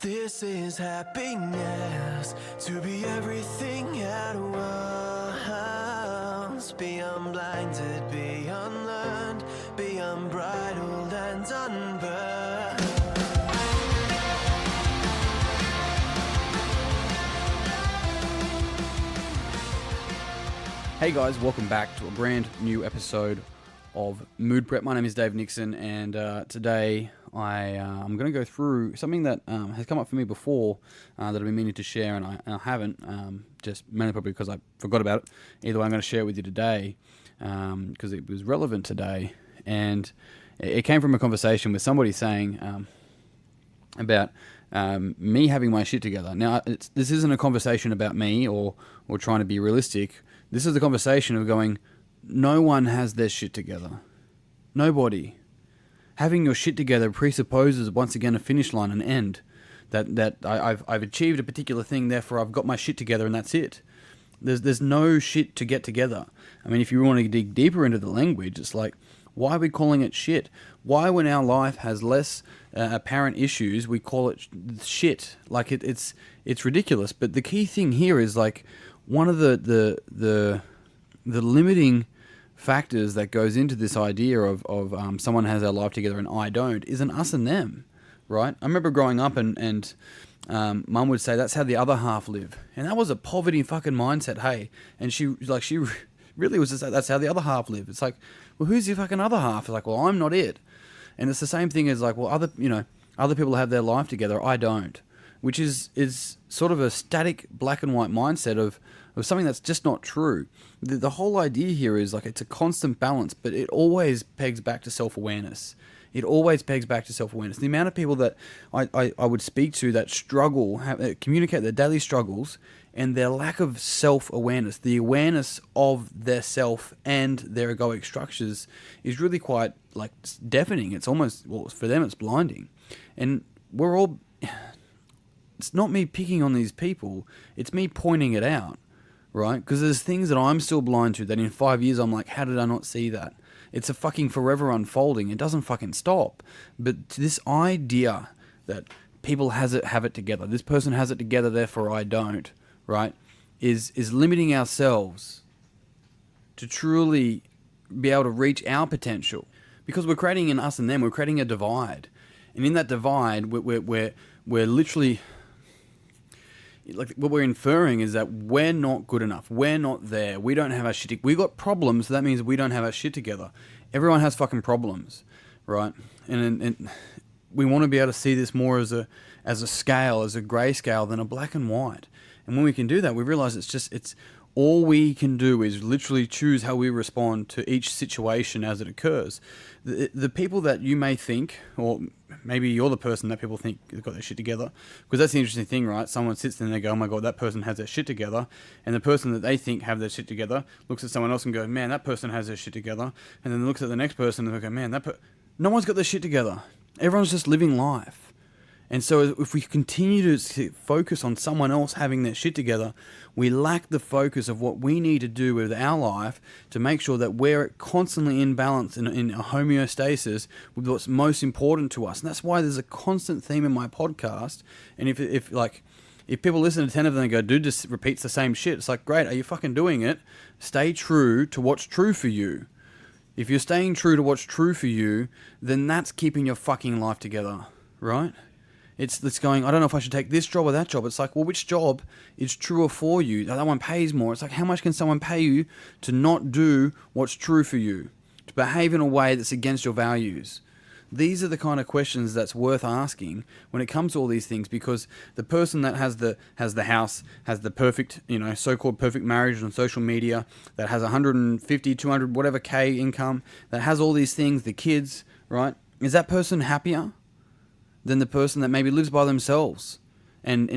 This is happiness, to be everything at once. Be unblinded, be unlearned, be unbridled and unburned. Hey guys, welcome back to a brand new episode of Mood Prep. My name is Dave Nixon, and today I'm going to go through something that has come up for me before that I've been meaning to share, and I haven't, just mainly probably because I forgot about it. Either way, I'm going to share it with you today because it was relevant today, and it came from a conversation with somebody saying about me having my shit together. Now, this isn't a conversation about me or trying to be realistic. This is a conversation of going, no one has their shit together. Nobody. Having your shit together presupposes, once again, a finish line, an end. That I've achieved a particular thing, therefore I've got my shit together and that's it. There's no shit to get together. I mean, if you want to dig deeper into the language, it's like, why are we calling it shit? Why, when our life has less apparent issues, we call it shit? Like it's ridiculous. But the key thing here is like one of the limiting factors that goes into this idea of someone has their life together and I don't is an us and them, right? I remember growing up and Mum would say that's how the other half live, and that was a poverty fucking mindset. Hey, and she really was just like, that's how the other half live. It's like, well, who's your fucking other half? It's like, well, I'm not it. And it's the same thing as like, well, other people have their life together, I don't, which is sort of a static black and white mindset of something that's just not true. The whole idea here is like it's a constant balance, but it always pegs back to self-awareness. It always pegs back to self-awareness. The amount of people that I would speak to that struggle, communicate their daily struggles, and their lack of self-awareness, the awareness of their self and their egoic structures is really quite like deafening. It's almost, well, for them it's blinding. And we're all, it's not me picking on these people, it's me pointing it out, right? Because there's things that I'm still blind to that in 5 years I'm like, how did I not see that? It's a fucking forever unfolding. It doesn't fucking stop. But this idea that people have it together, this person has it together, therefore I don't, right, is limiting ourselves to truly be able to reach our potential. Because we're creating an us and them, we're creating a divide. And in that divide, we're literally, like, what we're inferring is that we're not good enough. We're not there. We don't have our shit. We got problems, so that means we don't have our shit together. Everyone has fucking problems, right? And we want to be able to see this more as a scale, as a grey scale than a black and white. And when we can do that, we realize it's all we can do is literally choose how we respond to each situation as it occurs. The people that you may think, or maybe you're the person that people think has got their shit together, because that's the interesting thing, right? Someone sits there and they go, oh my God, that person has their shit together. And the person that they think have their shit together looks at someone else and goes, man, that person has their shit together. And then looks at the next person and they go, man, no one's got their shit together. Everyone's just living life. And so if we continue to focus on someone else having their shit together, we lack the focus of what we need to do with our life to make sure that we're constantly in balance, in a homeostasis with what's most important to us. And that's why there's a constant theme in my podcast. And if people listen to 10 of them and go, dude, just repeats the same shit, it's like, great, are you fucking doing it? Stay true to what's true for you. If you're staying true to what's true for you, then that's keeping your fucking life together, right? It's going, I don't know if I should take this job or that job. It's like, well, which job is truer for you? That one pays more. It's like, how much can someone pay you to not do what's true for you? To behave in a way that's against your values? These are the kind of questions that's worth asking when it comes to all these things, because the person that has the house, has the perfect, so-called perfect marriage on social media, that has 150, 200, whatever K income, that has all these things, the kids, right? Is that person happier than the person that maybe lives by themselves and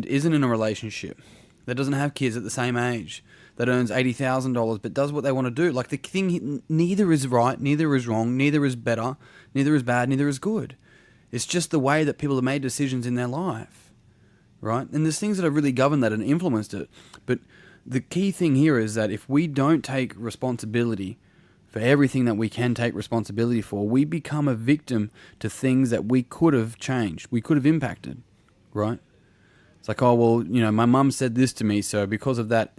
isn't in a relationship, that doesn't have kids at the same age, that earns $80,000 but does what they want to do? Like, the thing, neither is right, neither is wrong, neither is better, neither is bad, neither is good. It's just the way that people have made decisions in their life, right? And there's things that have really governed that and influenced it. But the key thing here is that if we don't take responsibility for everything that we can take responsibility for, we become a victim to things that we could have changed, we could have impacted, right? It's like, oh, well, my mum said this to me, so because of that,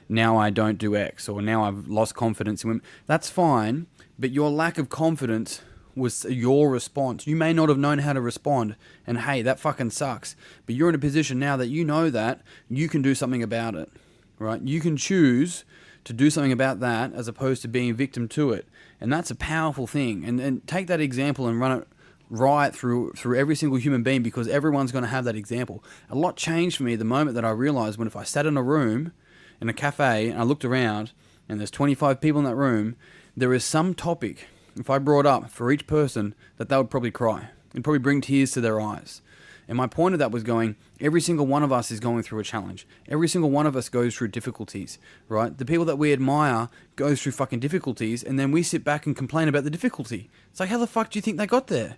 now I don't do X, or now I've lost confidence in women. That's fine, but your lack of confidence was your response. You may not have known how to respond, and hey, that fucking sucks. But you're in a position now that you know that you can do something about it, right? You can choose to do something about that as opposed to being a victim to it. And that's a powerful thing. And take that example and run it right through every single human being, because everyone's going to have that example. A lot changed for me the moment that I realized when if I sat in a room, in a cafe, and I looked around, and there's 25 people in that room, there is some topic, if I brought up for each person, that they would probably cry. It'd probably bring tears to their eyes. And my point of that was going, every single one of us is going through a challenge. Every single one of us goes through difficulties, right? The people that we admire goes through fucking difficulties, and then we sit back and complain about the difficulty. It's like, how the fuck do you think they got there?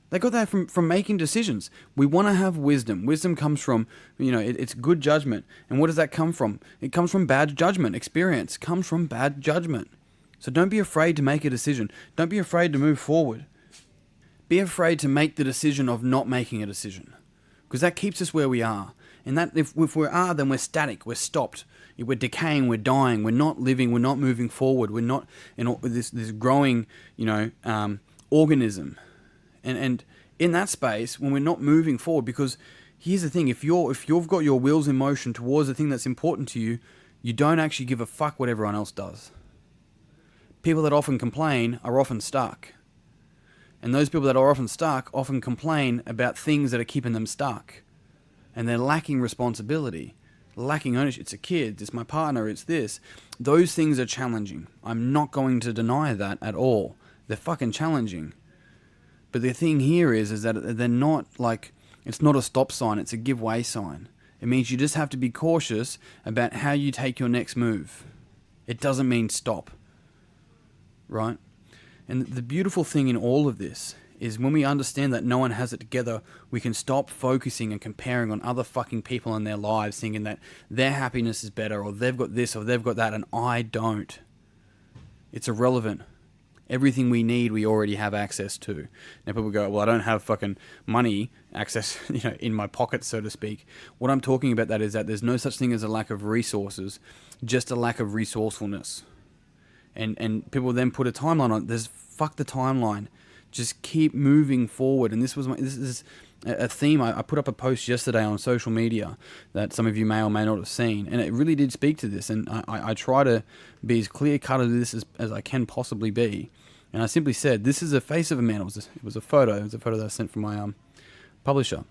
They got that from making decisions. We want to have wisdom. Wisdom comes from, it's good judgment. And what does that come from? It comes from bad judgment. Experience comes from bad judgment. So don't be afraid to make a decision. Don't be afraid to move forward. Be afraid to make the decision of not making a decision, because that keeps us where we are. And that if we are, then we're static. We're stopped. We're decaying. We're dying. We're not living. We're not moving forward. We're not this growing, organism. And in that space, when we're not moving forward, because here's the thing, if you've got your wheels in motion towards the thing that's important to you, you don't actually give a fuck what everyone else does. People that often complain are often stuck. And those people that are often stuck often complain about things that are keeping them stuck. And they're lacking responsibility, lacking ownership. It's a kid, it's my partner, it's this. Those things are challenging. I'm not going to deny that at all. They're fucking challenging. But the thing here is that they're not like, it's not a stop sign, it's a give way sign. It means you just have to be cautious about how you take your next move. It doesn't mean stop, right? And the beautiful thing in all of this is when we understand that no one has it together, we can stop focusing and comparing on other fucking people in their lives, thinking that their happiness is better, or they've got this, or they've got that, and I don't. It's irrelevant. Everything we need, we already have access to. Now people go, well, I don't have fucking money access, in my pocket, so to speak. What I'm talking about that is that there's no such thing as a lack of resources, just a lack of resourcefulness. And people then put a timeline on it. There's fuck the timeline. Just keep moving forward. And this is a theme. I put up a post yesterday on social media that some of you may or may not have seen, and it really did speak to this. And I try to be as clear cut of this as I can possibly be. And I simply said, this is a face of a man. It was a photo. It was a photo that I sent from my publisher.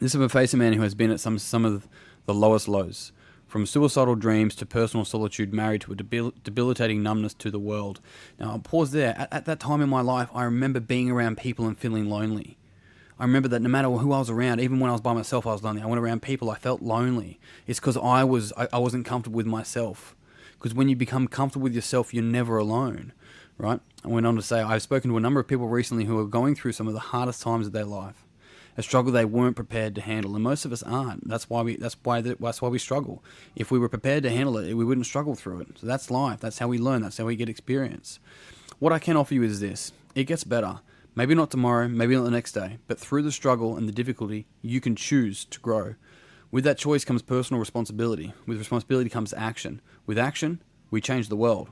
This is a face of a man who has been at some of the lowest lows. From suicidal dreams to personal solitude, married to a debilitating numbness to the world. Now, I'll pause there. At that time in my life, I remember being around people and feeling lonely. I remember that no matter who I was around, even when I was by myself, I was lonely. I went around people, I felt lonely. It's because I wasn't comfortable with myself. Because when you become comfortable with yourself, you're never alone, right? I went on to say, I've spoken to a number of people recently who are going through some of the hardest times of their life. A struggle they weren't prepared to handle, and most of us aren't. That's why we struggle. If we were prepared to handle it, we wouldn't struggle through it. So that's life. That's how we learn. That's how we get experience. What I can offer you is this: it gets better. Maybe not tomorrow, maybe not the next day, but through the struggle and the difficulty, you can choose to grow. With that choice comes personal responsibility. With responsibility comes action. With action, we change the world.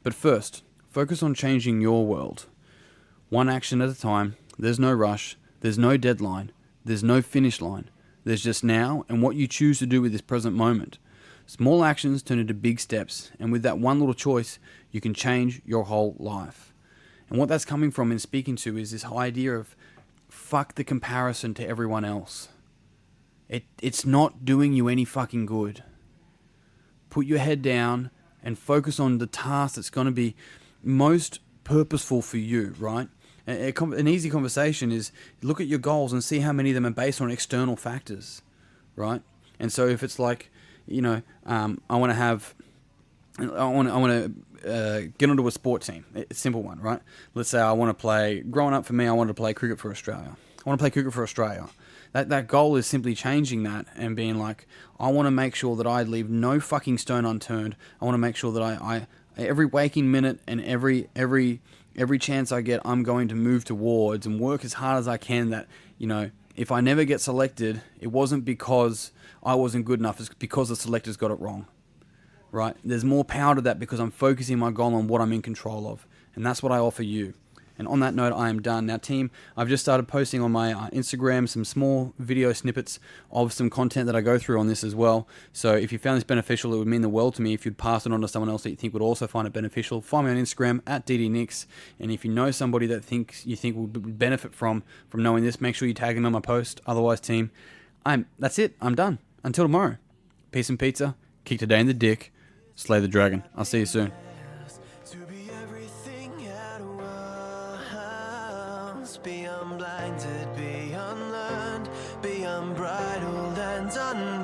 But first, focus on changing your world. One action at a time. There's no rush. There's no deadline. There's no finish line. There's just now and what you choose to do with this present moment. Small actions turn into big steps, and with that one little choice, you can change your whole life. And what that's coming from in speaking to is this idea of fuck the comparison to everyone else. It's not doing you any fucking good. Put your head down and focus on the task that's going to be most purposeful for you, right? An easy conversation is look at your goals and see how many of them are based on external factors, right? And so if it's like, I want to get onto a sport team. It's a simple one, right? Let's say I want to play. Growing up for me, I wanted to play cricket for Australia. I want to play cricket for Australia. That goal is simply changing that and being like, I want to make sure that I leave no fucking stone unturned. I want to make sure that I every waking minute and every chance I get, I'm going to move towards and work as hard as I can that, if I never get selected, it wasn't because I wasn't good enough. It's because the selectors got it wrong, right? There's more power to that because I'm focusing my goal on what I'm in control of. And that's what I offer you. And on that note, I am done. Now, team, I've just started posting on my Instagram some small video snippets of some content that I go through on this as well. So if you found this beneficial, it would mean the world to me if you'd pass it on to someone else that you think would also find it beneficial. Find me on Instagram at ddnix. And if you know somebody that you think would benefit from knowing this, make sure you tag them on my post. Otherwise, team, that's it. I'm done. Until tomorrow. Peace and pizza. Kick today in the dick. Slay the dragon. I'll see you soon. To be everything at once, be unblinded, be unlearned, be unbridled and unlearned.